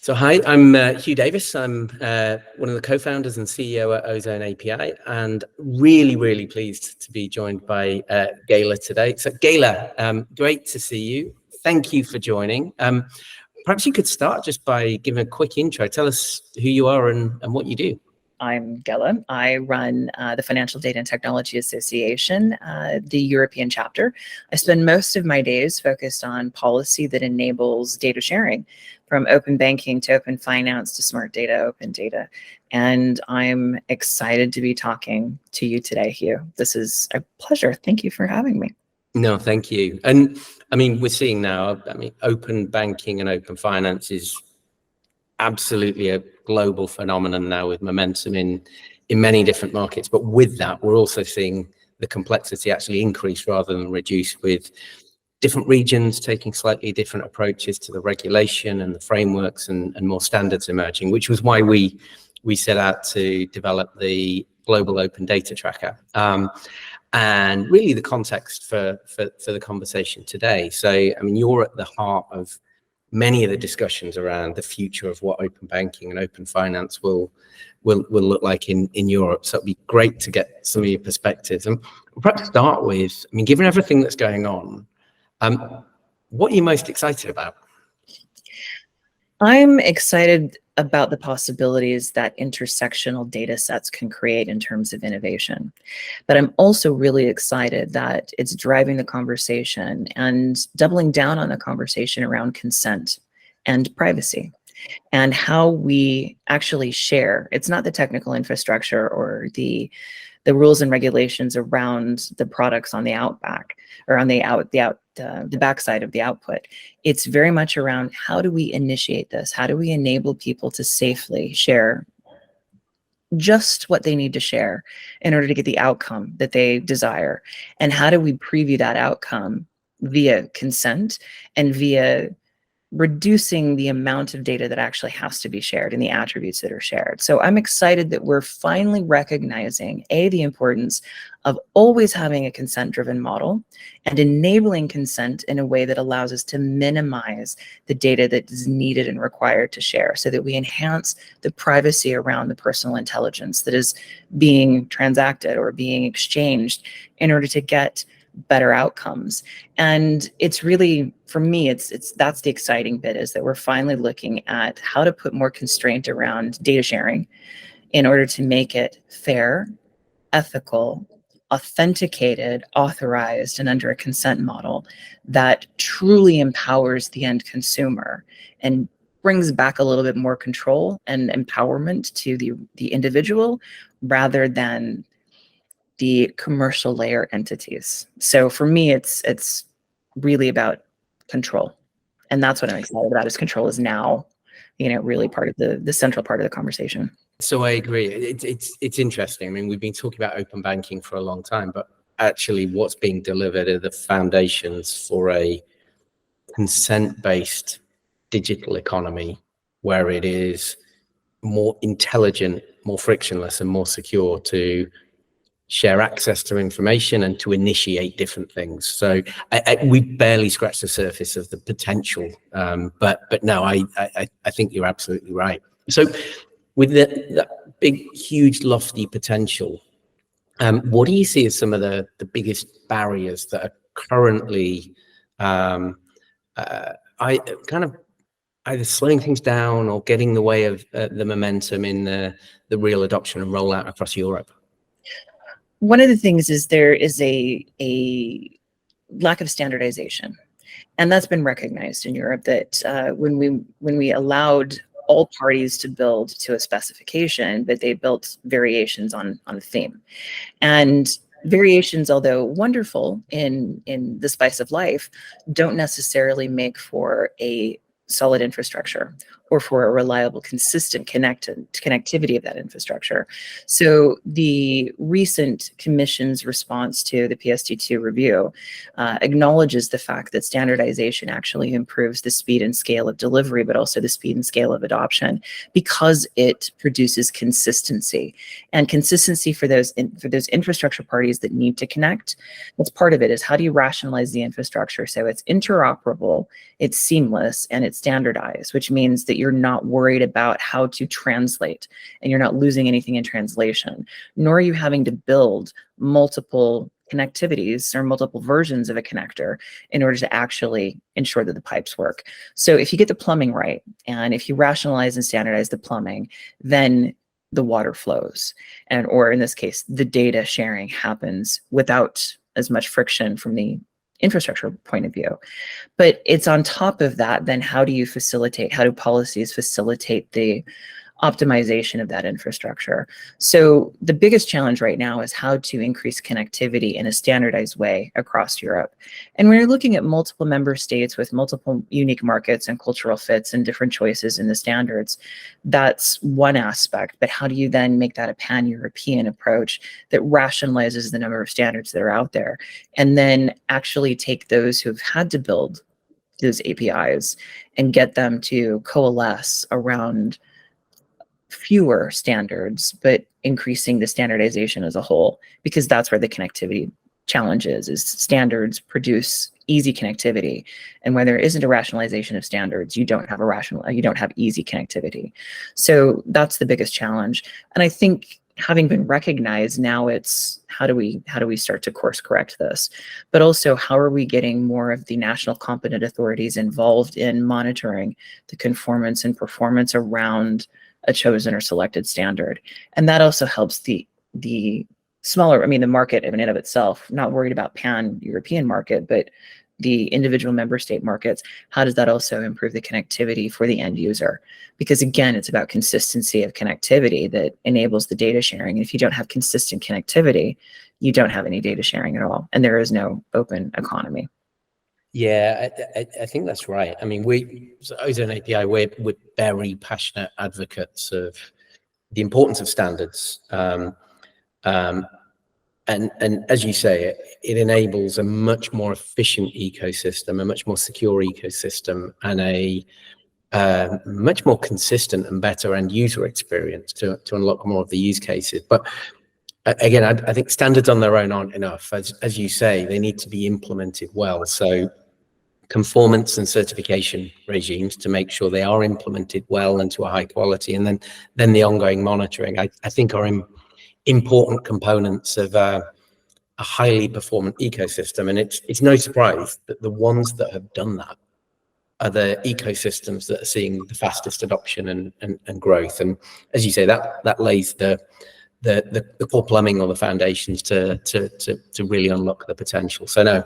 So hi, I'm Huw Davies. I'm one of the co-founders and CEO at Ozone API, and really pleased to be joined by Ghela today. So Ghela, great to see you. Thank you for joining. Perhaps you could start just by giving a quick intro. Tell us who you are and what you do. I'm Ghela. I run the Financial Data and Technology Association, the European chapter. I spend most of my days focused on policy that enables data sharing, from open banking to open finance to smart data, open data. And I'm excited to be talking to you today, Huw. This is a pleasure. Thank you for having me. No, thank you. And I mean, we're seeing now, open banking and open finance is absolutely a global phenomenon now with momentum in many different markets. But with that, we're also seeing the complexity actually increase rather than reduce, with different regions taking slightly different approaches to the regulation and the frameworks and more standards emerging, which was why we set out to develop the global open data tracker. And really the context for the conversation today. So, I mean, you're at the heart of many of the discussions around the future of what open banking and open finance will look like in Europe. So it'd be great to get some of your perspectives. And perhaps start with, I mean, given everything that's going on, what are you most excited about? I'm excited about the possibilities that intersectional data sets can create in terms of innovation. But I'm also really excited that it's driving the conversation and doubling down on the conversation around consent and privacy and how we actually share. It's not the technical infrastructure or the rules and regulations around the products on the outback or on the backside of the output. It's very much around, how do we initiate this? How do we enable people to safely share just what they need to share in order to get the outcome that they desire? And how do we preview that outcome via consent and via reducing the amount of data that actually has to be shared and the attributes that are shared? So I'm excited that we're finally recognizing, the importance of always having a consent-driven model and enabling consent in a way that allows us to minimize the data that is needed and required to share, so that we enhance the privacy around the personal intelligence that is being transacted or being exchanged in order to get better outcomes. And it's really, for me, that's the exciting bit, is that we're finally looking at how to put more constraint around data sharing in order to make it fair, ethical, authenticated, authorized, and under a consent model that truly empowers the end consumer and brings back a little bit more control and empowerment to the individual, rather than the commercial layer entities. So for me, it's really about control. And that's what I'm excited about, is control is now, really part of the central part of the conversation. So I agree. It's interesting. I mean, we've been talking about open banking for a long time, but actually what's being delivered are the foundations for a consent-based digital economy, where it is more intelligent, more frictionless, and more secure to share access to information and to initiate different things. So we barely scratched the surface of the potential, but no, I think you're absolutely right. So with that big, huge, lofty potential, what do you see as some of the biggest barriers that are currently either slowing things down or getting in the way of the momentum in the real adoption and rollout across Europe? One of the things is there is a lack of standardization, and that's been recognized in Europe, that when we allowed all parties to build to a specification, but they built variations on a theme. And variations, although wonderful in the spice of life, don't necessarily make for a solid infrastructure or for a reliable, consistent connectivity of that infrastructure. So the recent Commission's response to the PSD2 review acknowledges the fact that standardization actually improves the speed and scale of delivery, but also the speed and scale of adoption, because it produces consistency. And consistency for those infrastructure parties that need to connect, that's part of it, is how do you rationalize the infrastructure so it's interoperable, it's seamless, and it's standardized, which means that you're not worried about how to translate and you're not losing anything in translation, nor are you having to build multiple connectivities or multiple versions of a connector in order to actually ensure that the pipes work. So if you get the plumbing right, and if you rationalize and standardize the plumbing, then the water flows, and or in this case, the data sharing happens without as much friction from the infrastructure point of view. But it's on top of that, then how do policies facilitate the optimization of that infrastructure? So the biggest challenge right now is how to increase connectivity in a standardized way across Europe. And when you're looking at multiple member states with multiple unique markets and cultural fits and different choices in the standards, that's one aspect. But how do you then make that a pan-European approach that rationalizes the number of standards that are out there, and then actually take those who've had to build those APIs and get them to coalesce around fewer standards, but increasing the standardization as a whole, because that's where the connectivity challenge is standards produce easy connectivity. And when there isn't a rationalization of standards, you don't have easy connectivity. So that's the biggest challenge. And I think having been recognized, now it's how do we start to course correct this? But also, how are we getting more of the national competent authorities involved in monitoring the conformance and performance around a chosen or selected standard? And that also helps the smaller, the market in and of itself, not worried about pan-European market, but the individual member state markets. How does that also improve the connectivity for the end user? Because again, it's about consistency of connectivity that enables the data sharing. And if you don't have consistent connectivity, you don't have any data sharing at all. And there is no open economy. Yeah, I think that's right. I mean, Ozone API, we're very passionate advocates of the importance of standards. And as you say, it enables a much more efficient ecosystem, a much more secure ecosystem, and a much more consistent and better end user experience to unlock more of the use cases. But again, I think standards on their own aren't enough. As you say, they need to be implemented well. So conformance and certification regimes to make sure they are implemented well and to a high quality, and then the ongoing monitoring, I think are important components of a highly performant ecosystem. And it's no surprise that the ones that have done that are the ecosystems that are seeing the fastest adoption and growth. And as you say, that lays the core plumbing or the foundations to really unlock the potential. So no,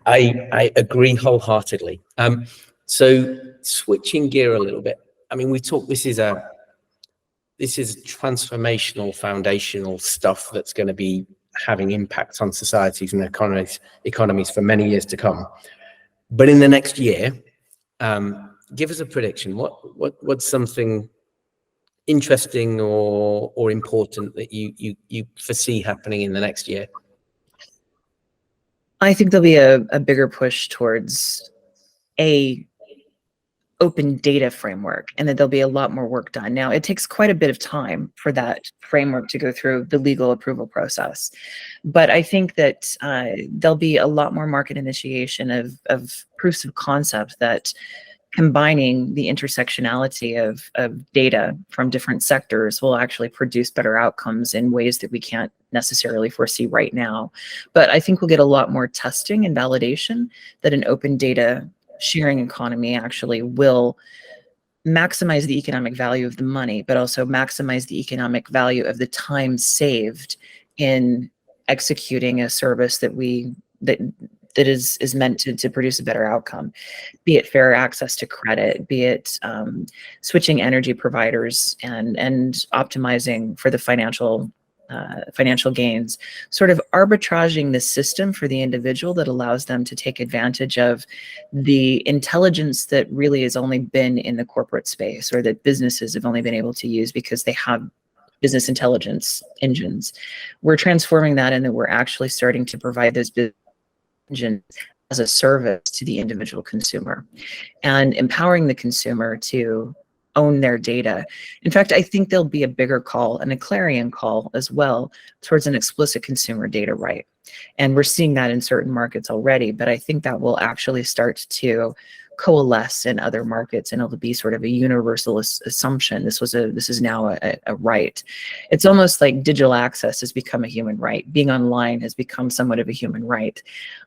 I agree wholeheartedly. So switching gear a little bit, I mean, this is transformational, foundational stuff that's going to be having impacts on societies and economies for many years to come. But in the next year, give us a prediction. What's something interesting or important that you foresee happening in the next year? I think there'll be a bigger push towards a open data framework, and that there'll be a lot more work done. Now, it takes quite a bit of time for that framework to go through the legal approval process. But I think that there'll be a lot more market initiation of proofs of concept that combining the intersectionality of data from different sectors will actually produce better outcomes in ways that we can't necessarily foresee right now. But I think we'll get a lot more testing and validation that an open data sharing economy actually will maximize the economic value of the money, but also maximize the economic value of the time saved in executing a service that is meant to produce a better outcome, be it fair access to credit, be it switching energy providers and optimizing for the financial gains, sort of arbitraging the system for the individual that allows them to take advantage of the intelligence that really has only been in the corporate space, or that businesses have only been able to use because they have business intelligence engines. We're transforming that, in that we're actually starting to provide those business engines as a service to the individual consumer, and empowering the consumer to own their data. In fact, I think there'll be a bigger call, and a clarion call as well, towards an explicit consumer data right. And we're seeing that in certain markets already, but I think that will actually start to coalesce in other markets, and it'll be sort of a universal assumption. This is now a right. It's almost like digital access has become a human right. Being online has become somewhat of a human right.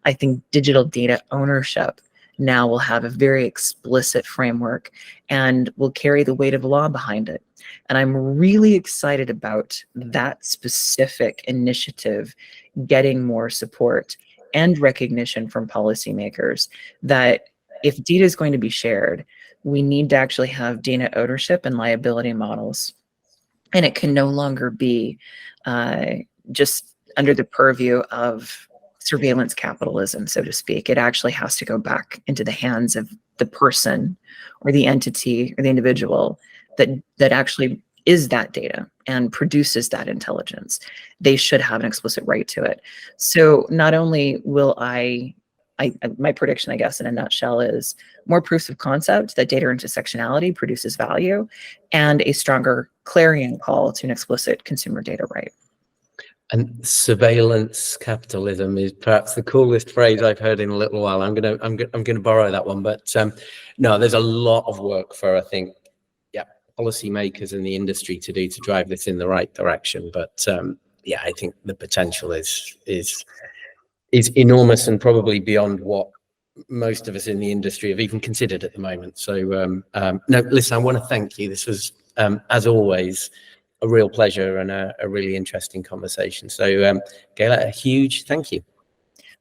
I think digital data ownership now will have a very explicit framework and will carry the weight of law behind it. And I'm really excited about that specific initiative getting more support and recognition from policymakers, that if data is going to be shared, we need to actually have data ownership and liability models. And it can no longer be just under the purview of surveillance capitalism, so to speak. It actually has to go back into the hands of the person or the entity or the individual that actually is that data and produces that intelligence. They should have an explicit right to it. So not only will my prediction, I guess, in a nutshell, is more proofs of concept that data intersectionality produces value, and a stronger clarion call to an explicit consumer data right. And surveillance capitalism is perhaps the coolest phrase I've heard in a little while. I'm gonna borrow that one, but no, there's a lot of work for, I think, policymakers in the industry to do to drive this in the right direction. But yeah, I think the potential is enormous and probably beyond what most of us in the industry have even considered at the moment. So no, listen, I want to thank you. This was, as always, a real pleasure and a really interesting conversation. So Ghela, a huge thank you.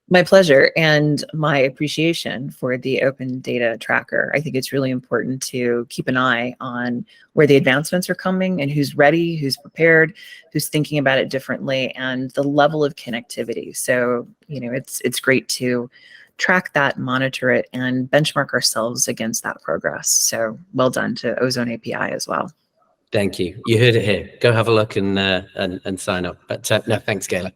My pleasure, and my appreciation for the Open Data Tracker. I think it's really important to keep an eye on where the advancements are coming and who's ready, who's prepared, who's thinking about it differently, and the level of connectivity. So, you know, it's great to track that, monitor it, and benchmark ourselves against that progress. So well done to Ozone API as well. Thank you. You heard it here. Go have a look and sign up. But no, thanks, Ghela.